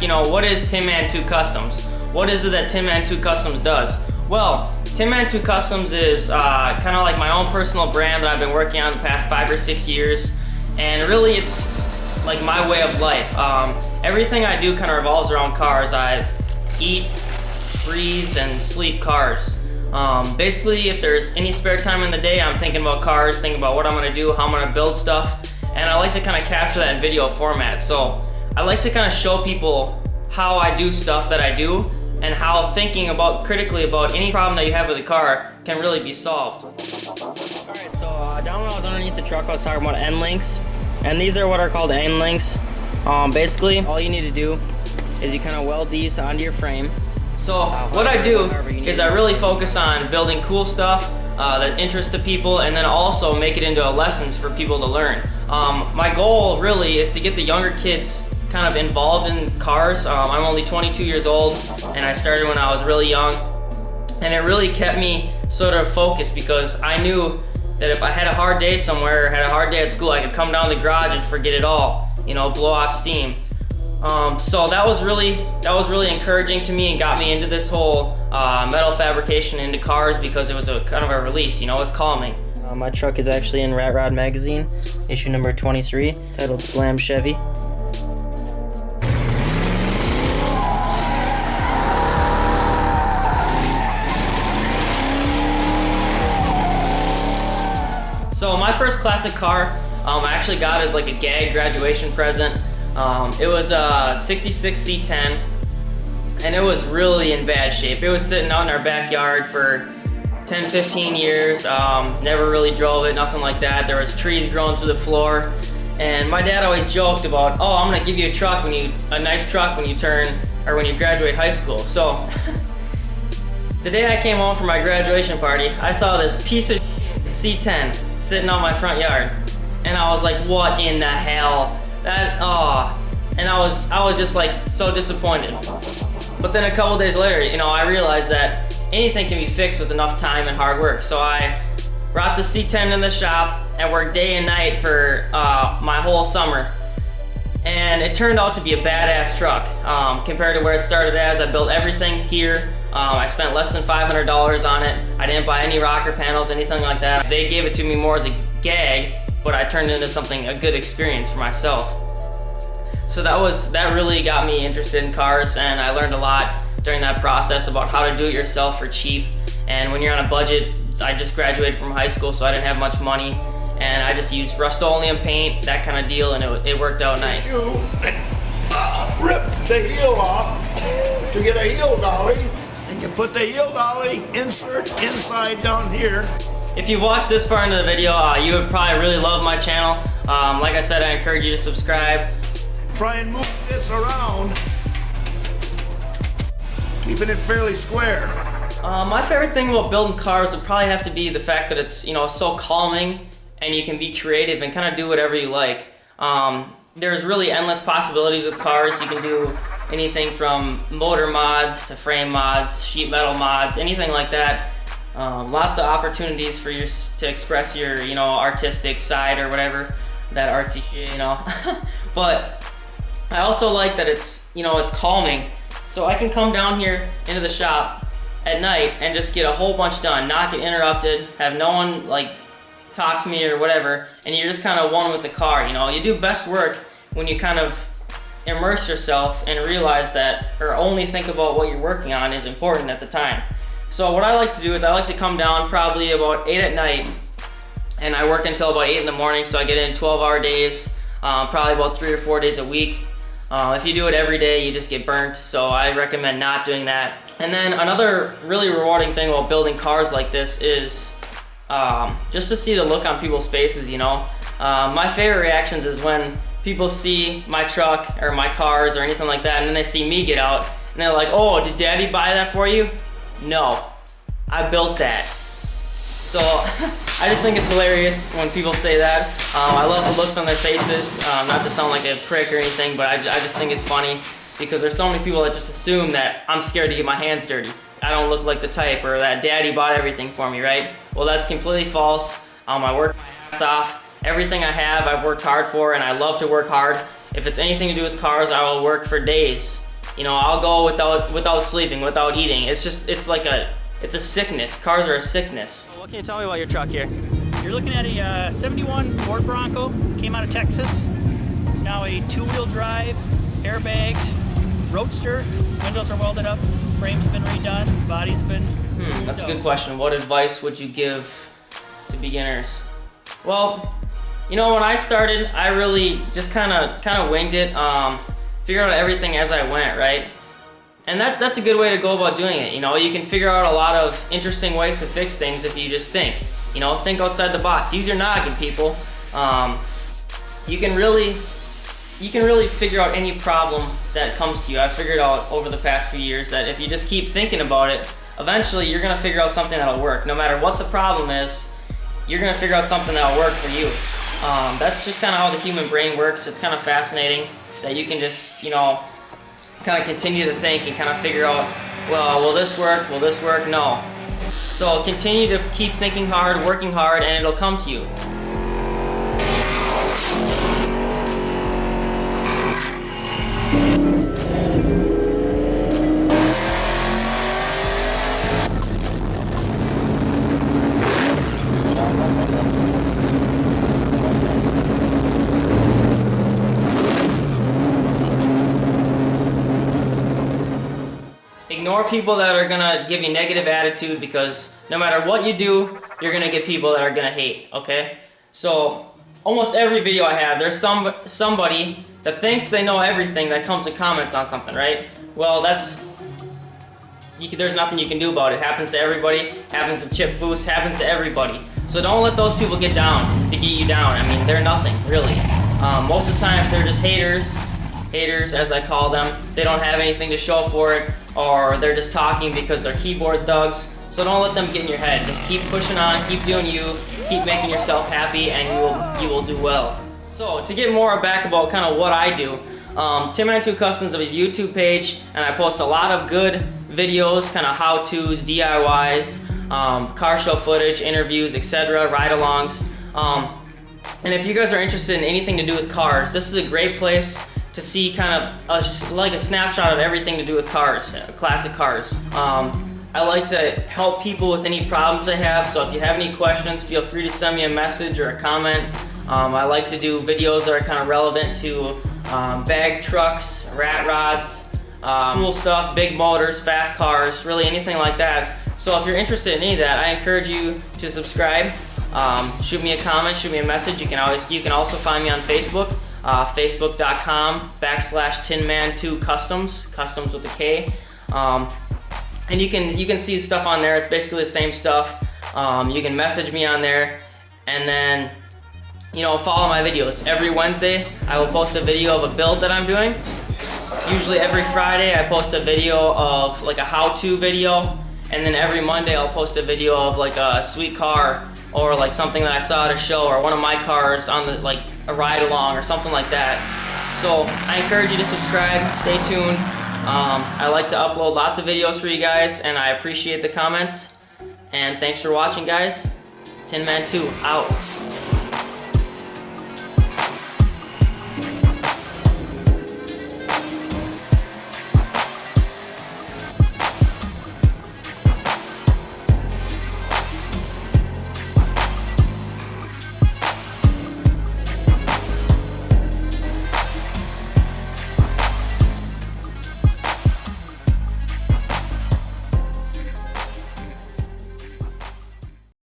what is Tinman 2 Customs? What is it that Tinman 2 Customs does? Well, Tinman 2 Customs is kind of like my own personal brand that I've been working on the past 5 or 6 years, and really it's like my way of life. Everything I do kind of revolves around cars. I eat, breathe, and sleep cars. Basically, if there's any spare time in the day, I'm thinking about cars, thinking about what I'm gonna do, how I'm gonna build stuff, and I like to kind of capture that in video format. So I like to kind of show people how I do stuff that I do, and how thinking critically about any problem that you have with a car can really be solved. Alright, so down when I was underneath the truck, I was talking about end links, and these are what are called end links. Basically, all you need to do is you kind of weld these onto your frame. So what I do is I really focus on building cool stuff that interests the people, and then also make it into lessons for people to learn. My goal really is to get the younger kids kind of involved in cars. I'm only 22 years old, and I started when I was really young, and it really kept me sort of focused, because I knew that if I had a hard day somewhere or had a hard day at school, I could come down to the garage and forget it all, blow off steam. So that was really encouraging to me and got me into this whole metal fabrication into cars, because it was a kind of a release, it's calming. My truck is actually in Rat Rod magazine, issue number 23, titled Slam Chevy. So my first classic car, I actually got as like a gag graduation present. It was a 66 C10, and it was really in bad shape. It was sitting out in our backyard for 10-15 years, never really drove it, nothing like that. There was trees growing through the floor, and my dad always joked about, oh, I'm gonna give you a nice truck when you graduate high school. So the day I came home from my graduation party, I saw this piece of C10 sitting on my front yard, and I was like, what in the hell? And I was just like so disappointed. But then a couple days later, I realized that anything can be fixed with enough time and hard work. So I brought the C10 in the shop and worked day and night for my whole summer. And it turned out to be a badass truck compared to where it started as. I built everything here. I spent less than $500 on it. I didn't buy any rocker panels, anything like that. They gave it to me more as a gag, but I turned it into a good experience for myself. So that really got me interested in cars, and I learned a lot during that process about how to do it yourself for cheap. And when you're on a budget, I just graduated from high school, so I didn't have much money, and I just used Rust-Oleum paint, that kind of deal, and it worked out nice. Rip the heel off to get a heel dolly, and you put the heel dolly insert inside down here. If you've watched this far into the video, you would probably really love my channel. Like I said, I encourage you to subscribe. Try and move this around, keeping it fairly square. My favorite thing about building cars would probably have to be the fact that it's so calming, and you can be creative and kind of do whatever you like. There's really endless possibilities with cars. You can do anything from motor mods to frame mods, sheet metal mods, anything like that. Lots of opportunities for to express your artistic side or whatever, that artsy shit, But I also like that it's it's calming, so I can come down here into the shop at night and just get a whole bunch done, not get interrupted, have no one like talk to me or whatever, and you're just kind of one with the car. You do best work when you kind of immerse yourself and realize that, or only think about what you're working on is important at the time. So what I like to do is I like to come down probably about 8 at night, and I work until about 8 in the morning, so I get in 12-hour days, probably about 3 or 4 days a week. If you do it every day, you just get burnt, so I recommend not doing that. And then another really rewarding thing about building cars like this is just to see the look on people's faces, My favorite reactions is when people see my truck or my cars or anything like that, and then they see me get out, and they're like, oh, did Daddy buy that for you? No, I built that. So I just think it's hilarious when people say that. I love the looks on their faces, not to sound like a prick or anything, but I just think it's funny, because there's so many people that just assume that I'm scared to get my hands dirty. I don't look like the type, or that Daddy bought everything for me, right? Well, that's completely false. I work my ass off. Everything I have, I've worked hard for, and I love to work hard. If it's anything to do with cars, I will work for days You know, I'll go without sleeping, without eating. It's a sickness. Cars are a sickness. What can you tell me about your truck here? You're looking at a 71 Ford Bronco, came out of Texas. It's now a 2-wheel drive, airbag, roadster. Windows are welded up, frame's been redone, body's been That's a good question. What advice would you give to beginners? Well, you know, when I started, I really just kind of winged it. Figured out everything as I went, right? And that's a good way to go about doing it. You know, you can figure out a lot of interesting ways to fix things if you just think. You know, think outside the box. Use your noggin, people. You can really figure out any problem that comes to you. I've figured out over the past few years that if you just keep thinking about it, eventually you're gonna figure out something that'll work. No matter what the problem is, you're gonna figure out something that'll work for you. That's just kind of how the human brain works. It's kind of fascinating that you can just, you know, kind of continue to think and kind of figure out, well, will this work? Will this work? No. So continue to keep thinking hard, working hard, and it'll come to you. Ignore people that are gonna give you negative attitude, because no matter what you do, you're gonna get people that are gonna hate, okay? So almost every video I have, there's somebody that thinks they know everything that comes and comments on something, right? Well, there's nothing you can do about it. It happens to everybody, happens to Chip Foose, happens to everybody. So don't let those people get down to get you down. I mean, they're nothing, really. Most of the time, they're just haters as I call them. They don't have anything to show for it, or they're just talking because they're keyboard thugs. So don't let them get in your head. Just keep pushing on, keep doing you, keep making yourself happy, and you will do well. So to get more back about kind of what I do, Tinman 2 Kustoms is a YouTube page, and I post a lot of good videos, kind of how-tos, DIYs, car show footage, interviews, etc., ride-alongs. And if you guys are interested in anything to do with cars, this is a great place to see kind of like a snapshot of everything to do with cars, classic cars. I like to help people with any problems they have, so if you have any questions, feel free to send me a message or a comment. I like to do videos that are kind of relevant to bag trucks, rat rods, cool stuff, big motors, fast cars, really anything like that. So if you're interested in any of that, I encourage you to subscribe. Shoot me a comment, shoot me a message. You can also find me on Facebook. Facebook.com/Tinman2Kustoms, Kustoms with a K. And you can see stuff on there. It's basically the same stuff. You can message me on there, and then, you know, follow my videos. Every Wednesday, I will post a video of a build that I'm doing. Usually every Friday, I post a video of like a how-to video, and then every Monday, I'll post a video of like a sweet car, or like something that I saw at a show, or one of my cars on the like a ride along or something like that. So I encourage you to subscribe, stay tuned. I like to upload lots of videos for you guys, and I appreciate the comments. And thanks for watching, guys. Tinman 2 out.